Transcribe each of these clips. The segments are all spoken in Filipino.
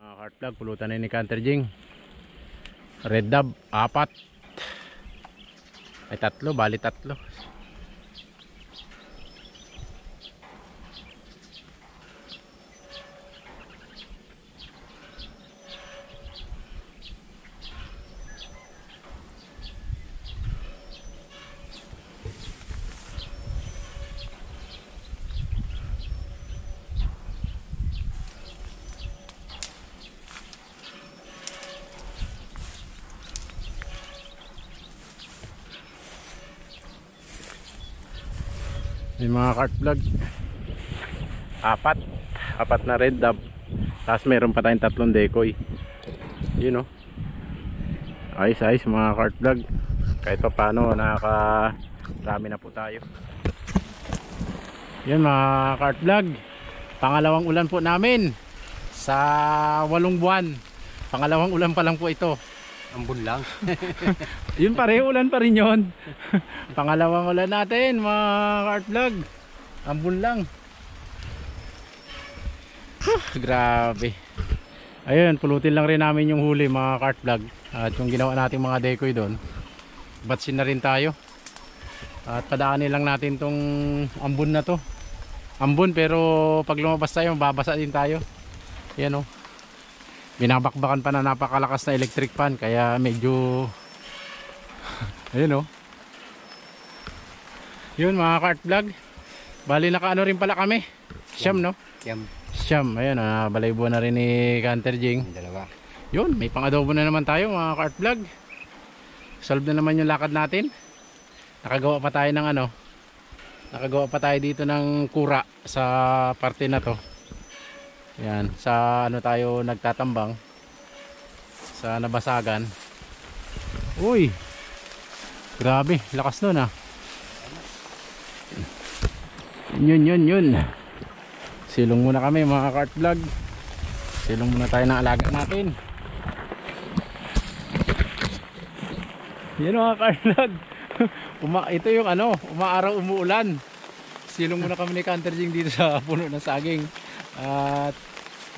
Heart vlog, pulutan na ni Canter Jing. Red dab, 4. Ay 3, bali 3. May mga cart vlog 4 na red dab, tapos meron pa tayong 3 decoy. Yun o, ayos mga cart vlog. Kahit pa paano nakakarami na po tayo. Yun mga cart vlog, pangalawang ulan po namin sa 8 buwan. Pangalawang ulan pa lang po ito. Ambon lang. Yun pareho ulan pa rin yun. Pangalawang ulan natin mga cart vlog. Ambon lang. Grabe. Ayun, pulutin lang rin namin yung huli mga cart vlog. At yung ginawa natin mga decoy doon, batsin na rin tayo. At padaanin lang natin tong ambon na to. Ambon, pero pag lumabas tayo babasa din tayo. Yan o, binabakbakan pa na napakalakas na electric fan, kaya medyo ayun o. Yun mga cart vlog, bali nakaano rin pala kami, siyam no? Siyam, ayun, balaybo na rin ni Canter Jing. Dalawa. Yun, may pang-adobo na naman tayo mga cart vlog. Solve na naman yung lakad natin. Nakagawa pa tayo ng ano, nakagawa pa tayo dito ng kura sa parte na to. Yan, sa ano tayo nagtatambang, sa nabasagan. Uy, grabe, lakas nun ah. Yun. Silong muna kami mga cart vlog. Silong muna tayo ng alaga natin. Yan mga cart vlog. Ito yung ano, umaaraw umuulan. Silong muna kami ni Canter Jing dito sa puno ng saging. At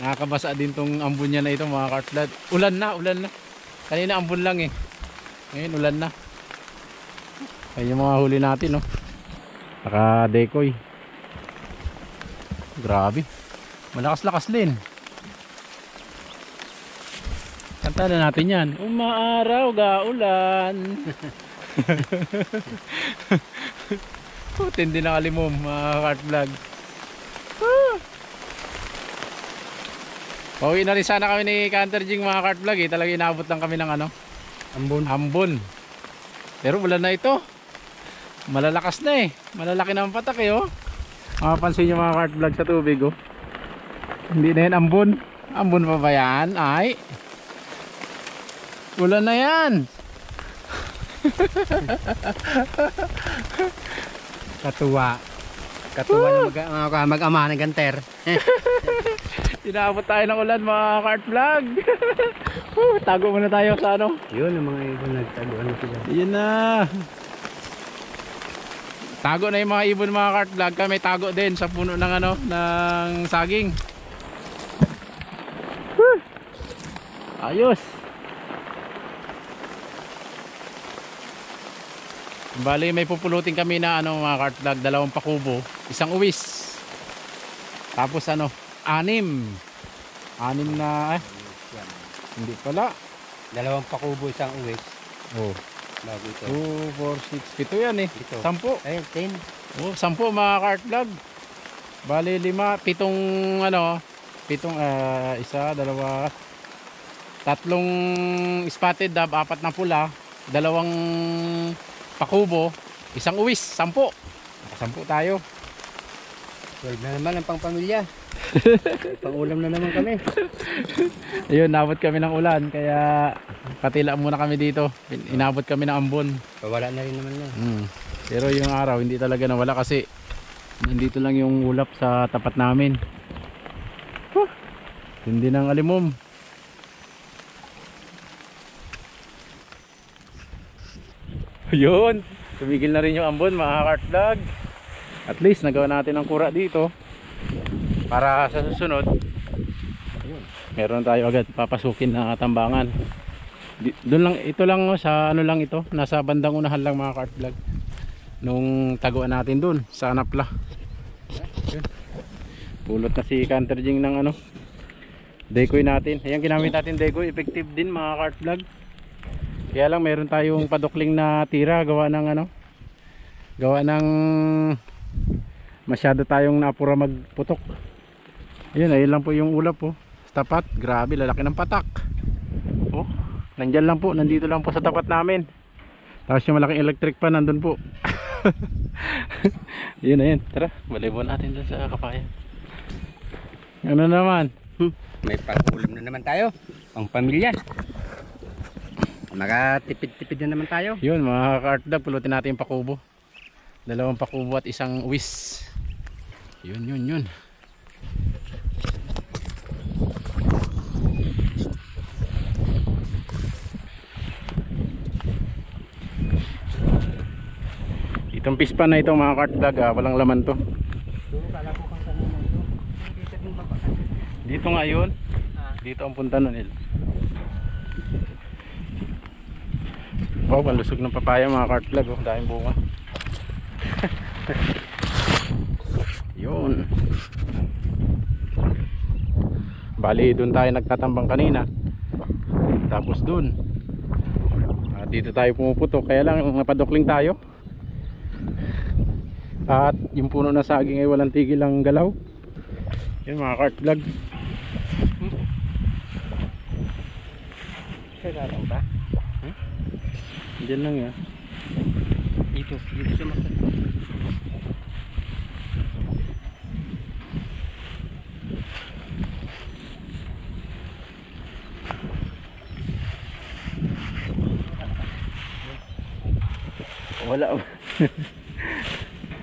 nakakabasa din tong ambon niya na ito mga cart vlog. Ulan na. Kanina ambon lang eh. Ngayon ulan na. Ayun yung mga huli natin, no. Naka decoy. Grabe, malakas-lakas din. Kanta na natin yan. Umaaraw gaulan. Tindi na kalimom mga cart vlog. Pauwi na rin sana kami ni Canter Jing mga cart vlog eh. Talaga inabot lang kami ng ano, ambon. Pero ulan na ito. Malalakas na eh. Malalaki na ang patak eh oh. Mapapansin nyo mga cart vlog sa tubig oh. Hindi na yan ambon. Ambon pa ba yan? Ay, ulan na yan. Katuwa na mag-ama ng Canter. Inabot tayo ng ulan mga cart vlog. Tago muna tayo sa ano. Yun ang mga ibon nagtaguan na sila. Yun na. Tago na yung mga ibon mga cart vlog. Kami tago din sa puno ng ano, ng saging. Ayos. Bali may pupulutin kami na ano mga cart vlog, 2 pakubo, 1 uwis. Tapos ano, 6 na hindi pala. 2 pakubo, 1 uwis. Oh. Bago ito. 2, 4, 6, 7 yan eh. 10. Ay, 10. Oh, 10 mga cart vlog. Bali 5, 7 ano, 7 isa, 2, 3 spotted dab, 4 na pula, 2 pakubo, 1 uwis, 10. 10 tayo. 12 na naman ang pangpamilya. Pang-ulam na naman kami. Ayun, nabot kami ng ulan kaya katila muna kami dito. Inabot kami ng ambon. Wala na rin naman yan. Pero yung araw hindi talaga nawala kasi nandito lang yung ulap sa tapat namin. Hindi ng alimom. Yun, tumigil na rin yung ambon mga cart vlog. At least nagawa natin ang kura dito para sa susunod. Ayun, Meron tayo agad papasukin na tambangan. Doon lang, ito lang oh, sa ano lang ito, nasa bandang unahan lang mga kart vlog. Nung taguan natin doon sa Anapla. Pulot na si Canterjing ng ano, decoy natin. Ayan, ginamit natin decoy, effective din mga kart vlog. Kaya lang meron tayong padukling na tira gawa ng ano, gawa ng masyado tayong napura magputok. Ayun lang po yung ulap po. Tapat, grabe lalaki ng patak. Oh, nandyan lang po, nandito lang po sa tapat namin. Tapos yung malaking electric pa nandun po. Yun na yun, tara, balibon natin dun sa kapayan. Ano naman? May pangulam na naman tayo, pang pamilya. Makatipid-tipid na naman tayo. Yun mga ka-artdag, pulutin natin yung pakubo. 2 pakubo at 1 wis. Yun. Itong pispan na ito mga ka-artdag, walang laman to. Dito nga yun. Dito ang punta nun. Wow, ang lusog ng papaya mga ka-artdag, oh, dahil bunga. Yun. Bali doon tayo nagtatambang kanina. Tapos doon dito tayo pumuputok. Kaya lang napadukling tayo. At yung puno na saging ay walang tigil ang galaw. Yun mga kart vlog. Kaya lang ba? Diyan lang ya. Dito sa mata. Wala.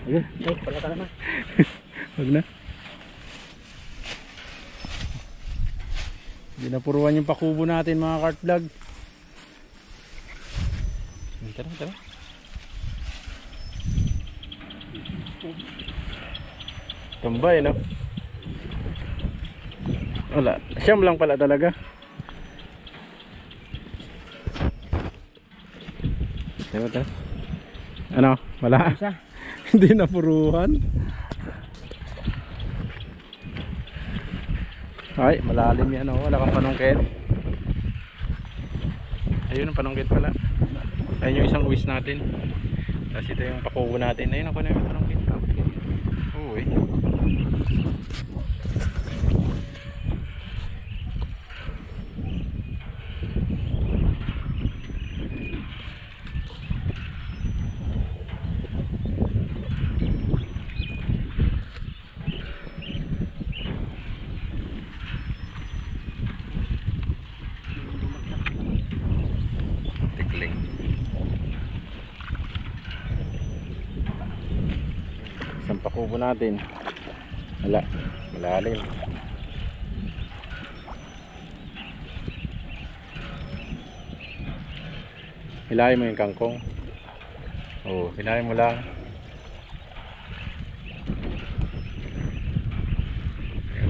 Ayun, Pala ka naman. wag na. Hindi napuruan yung pakubo natin mga kart vlog. Tara. Tambay no. Wala, siyam lang pala talaga. Tara. Ano? Wala. Hindi napuruhan. Ay, malalim yan oh. Wala kang panungkit. Ayun ang panungkit pala. Ayun yung isang uwis natin. Tapos ito yung pakubo natin. Ayun ako na yung panungkit. Uy. Isang pakubo natin. Wala, malalim. Hilahin mo yung kangkong. Oh, hilahin mo lang.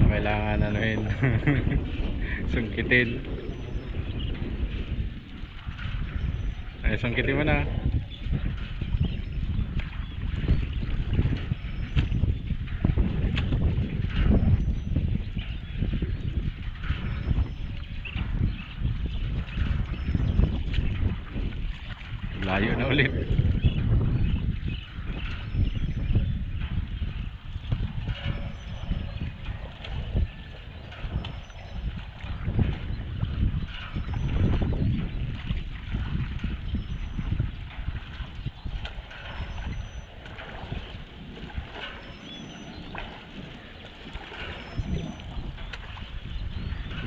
Kailangan anuhin. Sungkitin. Ay, sungkitin mo na. Layo na ulit.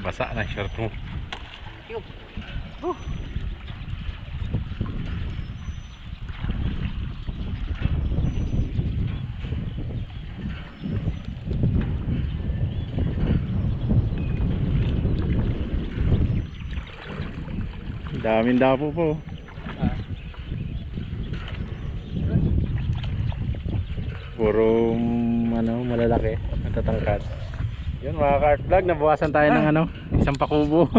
Basa na short mo. Daming dapo po. Puro ano, malalaki, natatangkad. Yun mga ka-art vlog, nabuwasan tayo ng ano, isang pakubo.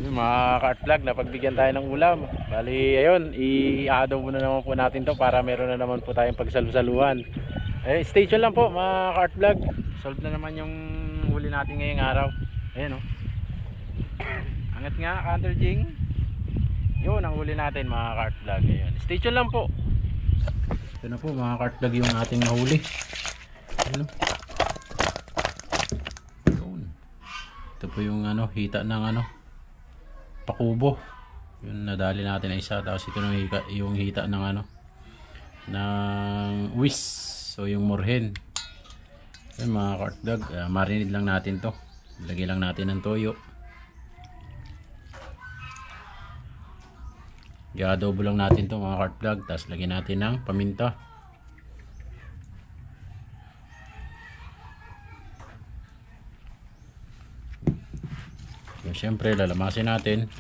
Yun mga ka-art vlog, napagbigyan tayo ng ulam. Bali ayun, i-adobo na naman po natin to para meron na naman po tayong pagsalusaluhan. Eh, stay tuned lang po mga ka-art vlog. Solve na naman yung huli natin ngayong araw. Ayan o. Angat nga, Counter Jing. Yun ang huli natin mga ka-art vlog. Ayan. Stay tuned lang po. Ito na po mga ka-art vlog yung ating nahuli. Ayan. Yun. Ito po yung ano, hita ng ano, pakubo. Yun, nadali natin na isa. Tapos ito yung hita ng ano, ng wis. So yung morhen. Ayan mga ka-art vlog, marinate lang natin to. Lagyan lang natin ng toyo. I-adobo lang natin to mga ka-art vlog. Tapos lagyan natin ng paminta. So, syempre lalamasin natin.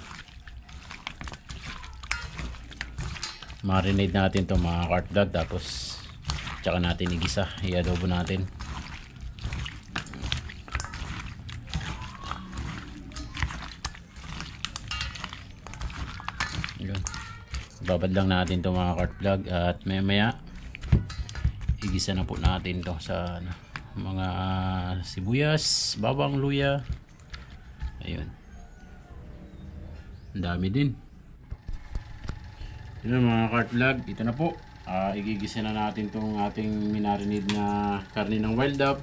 Marinate natin to mga ka-art vlog. Tapos tsaka natin igisa. I-adobo natin. Yun. Babad lang natin to mga ka-art vlog. At maya maya igisa na po natin to sa ano, mga sibuyas, bawang, luya. Ayun. Ang dami din. Yun mga ka-art vlog, ito na po. Igigisa na natin tong ating minarinade na karne ng wild duck.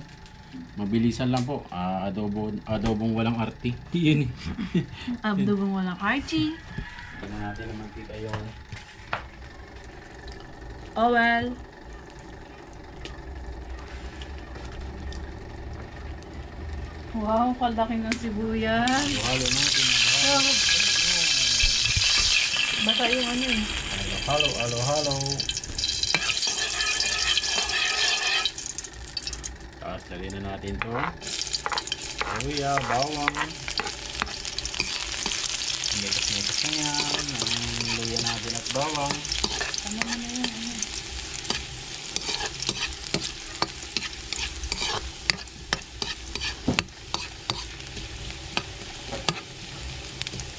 Mabilisan lang po. Adobong walang arti. Yun. Adobong walang arti. Tingnan natin naman kita yung Oil. Wow, kalaki ng sibuyas. halo natin. Bata yung ano eh. Halo. Tapos lagyan na natin to. Luya, bawang. Mekas na yan. Ang luya natin at bawang. Ano na yan?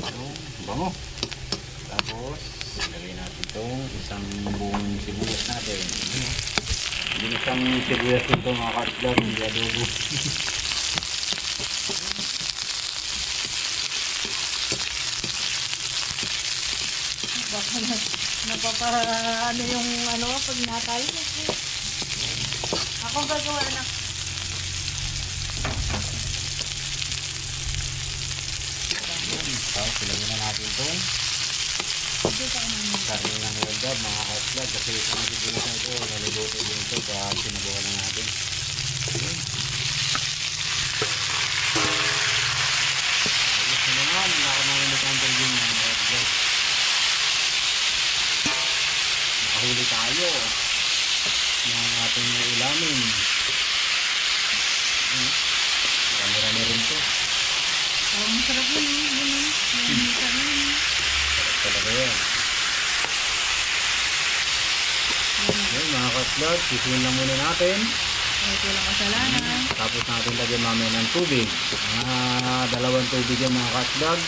Ano? Bango. Tapos lagyan natin itong isang buong sibuyas natin. Hindi na isang sibuyas nito mga ka-vlog, hindi adobo. Baka napapa ano yung ano pag natali. Ako gagawa na. Tapos ilagyan na natin itong karne ng wild duck mga ka-vlog, kasi itong sibuyas na ito naluluto din ito kaya sinubukan na natin. Ayos na naman, nakamalimit ang tagin ng wild duck. Nakahuli tayo ng ating ulamin. Marami rin ito. Oh, masarap yun eh. Sarap talaga yan. Yun mga ka-vlog, sisihin lang muna natin. Ito lang kasalanan. Tapos natin lagyan mamaya ng tubig. Mga 2 tubig yan mga ka-vlog.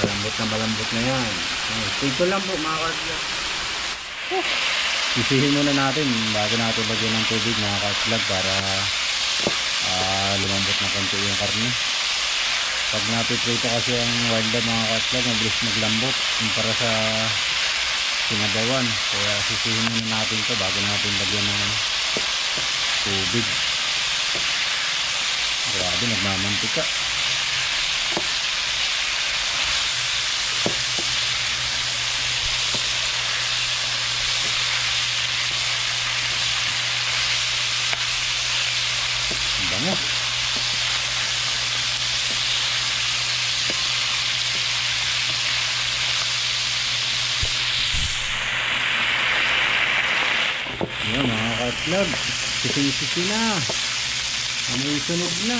Malambot na yan. Ito lang po mga ka-vlog. Sisihin muna natin bago natin lagyan ng tubig mga ka-vlog para lumambot na konti yung karne. Pag napiprito kasi ang wild duck mga ka-vlog, mabilis maglambot para sa sinabawan. Kaya sisihin muna natin to bago natin lagyan ng tubig. Grabe, nagmamantika. Bango. Ayan mga ka-vlog, sisi na. May sunog na.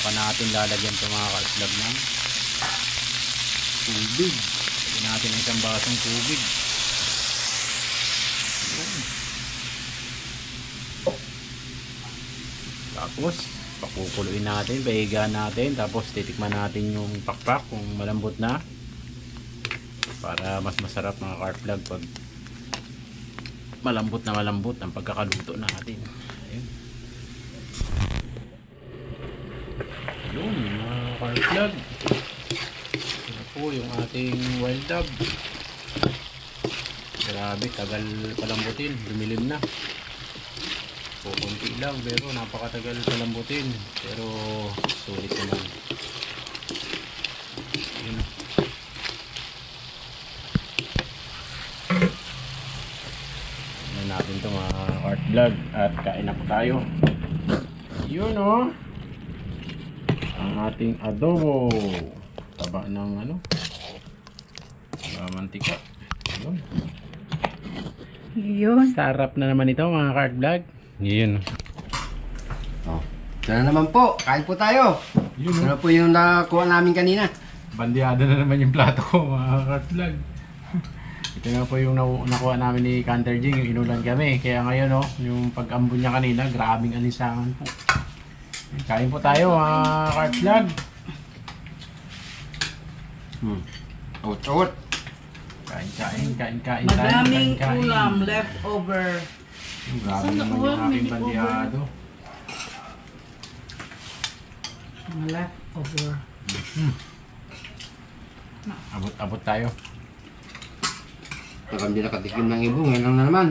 Saka natin lalagyan ito mga ka-vlog ng tubig. Lagyan natin ng isang basong tubig. Yun. Tapos pakukuluin natin, pahigaan natin, tapos titikman natin yung pakpak kung malambot na, para mas masarap mga ka-vlog pag malambot ang pagkakaluto natin. Ayun. Yun mga ka-vlog, ito po yung ating wild dog. Grabe, tagal palambutin, lumilim na. Kunti lang pero napakatagal palambutin, pero sulit naman. Yun. Ano natin ito mga art vlog at kain na po tayo. Yun oh, ang ating adobo, taba ng ano, mantika. Yun. Yun. Sarap na naman ito mga art vlog. Yun. Oh. Ito na naman po. Kain po tayo. Yun Ito na po yung nakuha namin kanina. Bandiado na naman yung plato ko mga ka-vlog. Ito na po yung nakuha namin ni Canter Jing, yung inulan kami. Kaya ngayon yung pag-ambon niya kanina, grabing alisangan po. Kain po tayo mga ka-vlog. Out. Kain. Madaming kain. ulam leftover. Grabe naman yung aking bandiado. Mga leftover. Abot tayo. Tagal din nakatikim ng ibo. Ngayon lang na naman.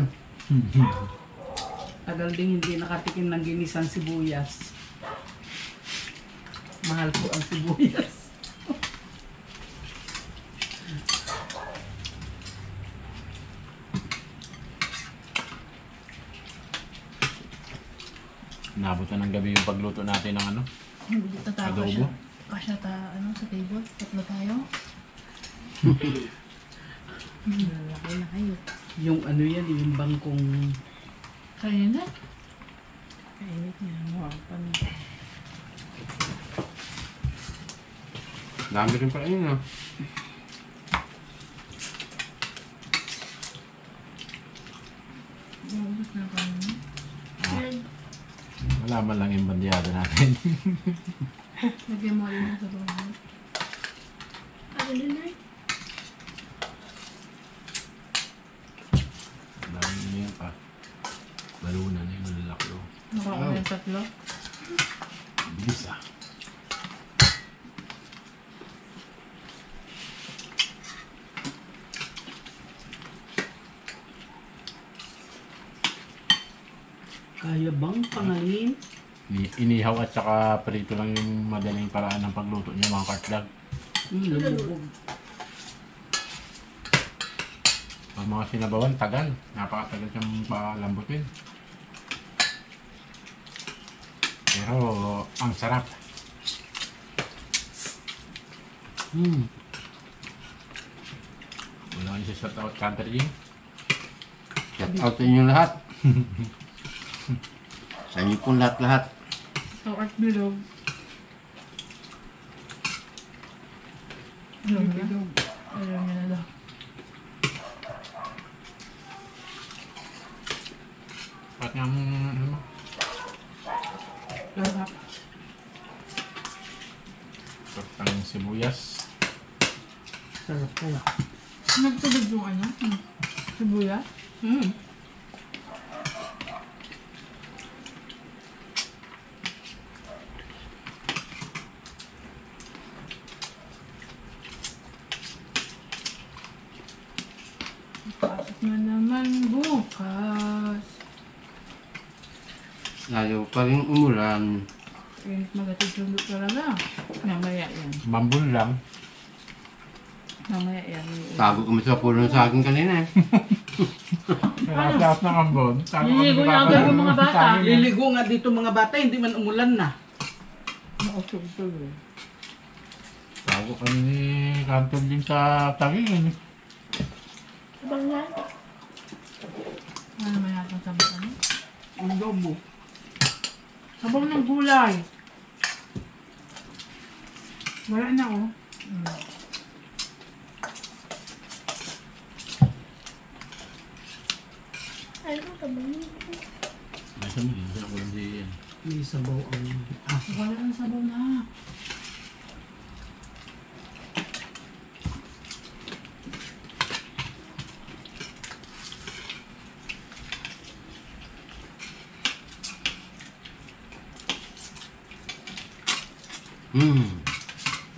Tagal din hindi nakatikim ng ginisang sibuyas. Mahal po ang sibuyas. Nabot na ng gabi yung pagluto natin ng ano, Hindi tatawa adobo. Kasya ano, sa table. Tatlo tayo. Lalaki na kayo. Yung ano yan, yung bangkong Kaya na. Kainit niya. Wow, Dami rin pala yun ah. Maubos na kami. Wala man lang yung bandiado natin. Lagyan mo rin sa bawang. Ano din na? Dami na yun pa. Balunan na yung malalaki. Nakakain yung tatlo. Bilis ah. kaya bang pangalin. Inihaw at saka prito lang yung madaling paraan ng pagluto niya mga ka-vlog. Lumubog. Ang mga sinabawan, tagal. Napakatagal siyang palambutin. Pero ang sarap. Wala nang shout out Canter Jing. Shout out sa inyo lahat. Sa inyo pong lahat-lahat. So, art bilog. Bilog. Ayaw niya na daw. At nga ano, Sarap. tortang sibuyas. Sarap kaya. Nagtubig yung ano? Sibuya? Pasok na naman bukas. Layo pa rin umulan. Init magatid sundot talaga. Mamaya yan. Mambul lang. Mamaya yan. Tago kami sa puno sa akin kanina eh. Lahat ng ambon. Niligo niya agad yung mga bata. Liligo nga dito mga bata, hindi man umulan na. Nakasugtog. Tago kami ni Canter Jing sa tangin. Sabang yan. Ano naman yata sabi ano? Ang dobo. Sabang ng gulay. Wala na oh. Ay, ito ka ba? May sa mga hindi ako hindi yan. May sabaw ang... Ah, wala na sabaw na.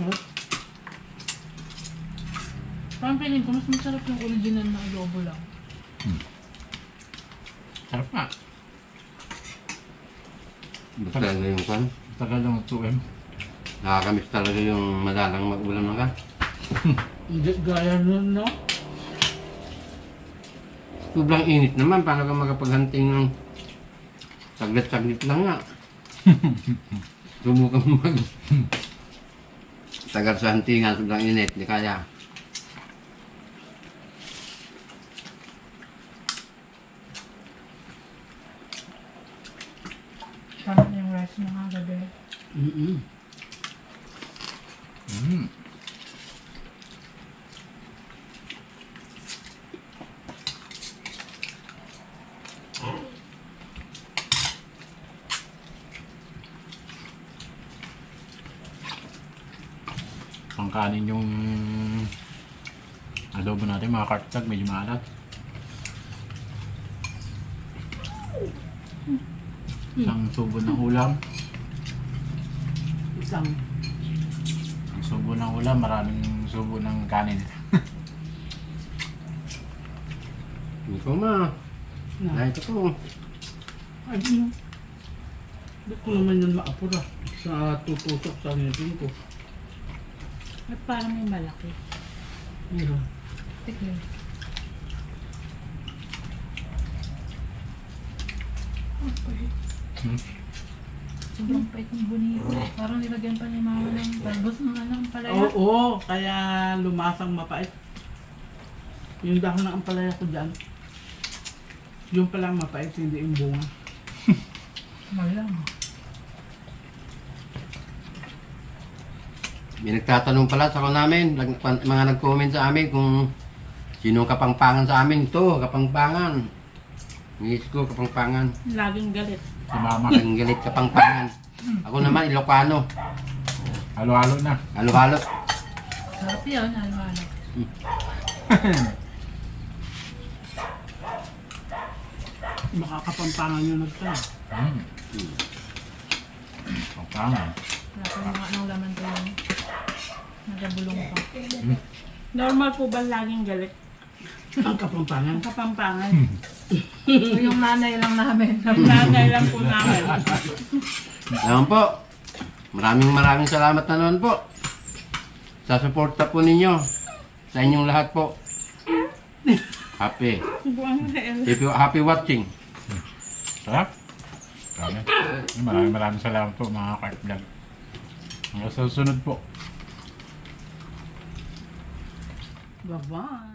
Sarap. Parang piling ko, mas masarap yung original na adobo lang. Sarap nga. Basta talaga yung kan. Tagal lang 2M. Nakakamiss talaga yung madalang mag-ulam na kan. Hindi gaya nun, no? Sobrang init naman. Paano ka makapaghanting ng saglit-saglit lang nga. Subukan mo mag... Tagal sa hantingan, sobrang init. Di kaya. Sarap yung rice mga gabi. Mm-mm. Pangkanin yung adobo natin mga kartag, medyo maalat. Isang subo ng ulam. Isang... Ang subo ng ulam, maraming subo ng kanin. Ikaw ma. Na. Dahil ito. Ay, no. Ba't ko naman yun maapura sa tutusok sa ngipin ko? At parang may malaki. Meron. Tignan. Ang pait. Sobrang pait ng bonito. Parang nilagyan pa ni mama ng talbos ng anong palaya. Oo, kaya lumasang mapait. Yung dahon ng ampalaya ko dyan. Yung pala mapait, hindi yung bunga. Malang. May nagtatanong pala sa ako namin, mga nag-comment sa amin kung sino kapangpangan sa amin. Ito, kapangpangan. Ngis ko, kapangpangan. Laging galit. Si mama, Ang galit kapangpangan. Ako naman, Ilocano. halo-halo na. Halo-halo. Sarap yun, halo-halo. Makakapampangan yung nagtala. Pangkanin. Wala pa yung mga anong laman ko yun. Nagabulong pa. Normal po ba laging galit? Ang kapampangan. Ang kapampangan. O yung nanay lang namin. Ang nanay lang po namin. Naman po. Maraming salamat na naman po. Sa suporta po ninyo. Sa inyong lahat po. Happy. Happy watching. Sarap. Maraming salamat po mga kartlag. Hanggang sa susunod po. Bye-bye.